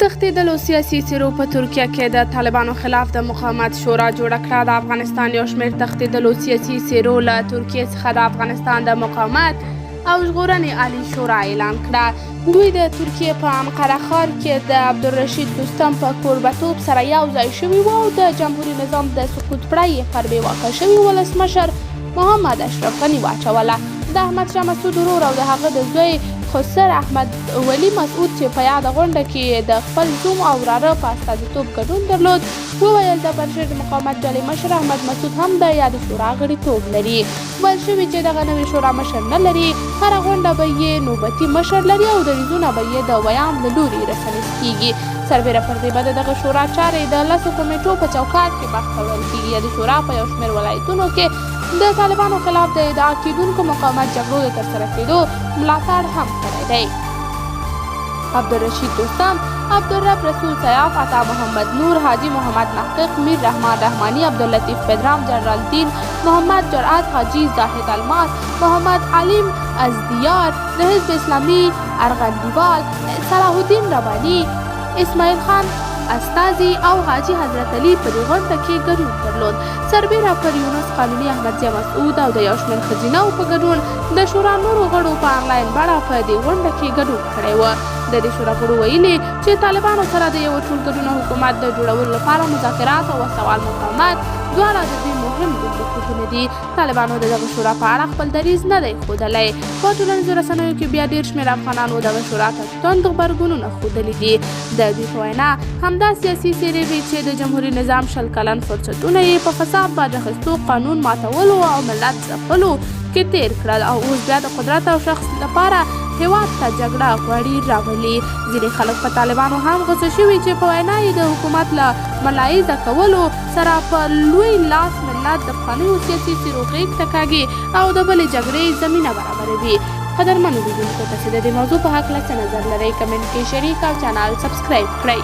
تښتېدلو سیاسي څېرو په ترکیه کې د طالبانو خلاف د مقاومت شورا جوړه کړه. د افغانستان یو شمېر تښتېدلو سیاسي څېرو له ترکیې څخه د افغانستان د مقاومت او ژغورنې عالي شورا اعلان کړه. دوی د ترکیې په انقره ښار کې د عبدالرشید دوستم په کوربتوب سره یو ځای شوي وو او د جمهوري نظام د سقوط پړی یې پر بې واکه شوي ولسمشر محمد اشرف غني واچوله. د احمدشاه مسعود ورور او د هغه د زوی خسر احمد ولي مسعود چې په یاده غونډه کې د خپل زوم او وراره په استازیتوب ګډون درلود وویل د پنجشیر د مقاومت ډلې مشر احمد مسعود هم د یادې شورا غړیتوب لري. ویل شوي چې دغه نوې شورا مشر نه لري، هره غونډه به یې نوبتي مشر لري او دریځونه به یې د ویان له لوري رسنیز کیږي. سربیره پر دې به د دغه شورا چارې د 10 کمیټو په چوکاټ کې بحث وړل کیږي. د شورا په یو شمېر ولایتونو کې د طالبانو خلاف د ادعا کیدونکو مقاومت جګړو د ترسره کېدو ملاتړ هم کړی دی. عبدالرشید دوستم، عبدالرب رسول سیاف، عطا محمد نور، حاجی محمد محقق، میر رحمان رحمانی، عبداللطیف پدرام، جنرال الدین محمد جرأت، حاجی زاهد الماس، محمد علیم ازدیار، د حزب اسلامي ارغندیوال، صلاح الدین رباني، اسماعیل خان استازي او حاجی حضرت علي په دې غونډه کې ګډون درلود. سربیره پر یونس قانوني، احمدضیاء مسعود او د یو شمېر ښځینهو په ګډون د شورا نورو غړو په انلاین بڼه په دې غونډه کې ګډون کړی و. د دې شورا غړو ویلي چې طالبانو سره د یو ټولګډونه حکومت د جوړولو لپاره مذاکرات او وسوال مقاومت دواړه د دوی مهم لومړیتوبونه دي. طالبانو د دغه شورا په اړه خپل دریځ نه دی ښودلی. په ټولنیزو رسنیو کې بیا ډېر شمېر افغانانو دغه شورا ته توند غبرګونونه ښودلي دي. د دوی په وینا همدا سیاسي څېرې وې چې د جمهوري نظام 20 کلن فرصتونه یې په فساد باج اخیستو، قانون ماتولو او ملت ځپلو کې تیر کړل او اوس بیا د قدرت او شخص لپاره هېواد ته جګړه غوړي راولي. ځینې خلک په طالبانو هم غوسه شوي چې په وینا یې د حکومت له ملایزه کولو سره په لوی لاس ملت د پخوانیو سیاسي څېرو غېږ ته کاږي او د بلې جګړې زمینه برابروي. قدرمنو لیدونکو، تاسې د دې موضوع په هکله څه نظر لرئ؟ کمنټ کې شریک او چینل سبسکرایب کړئ.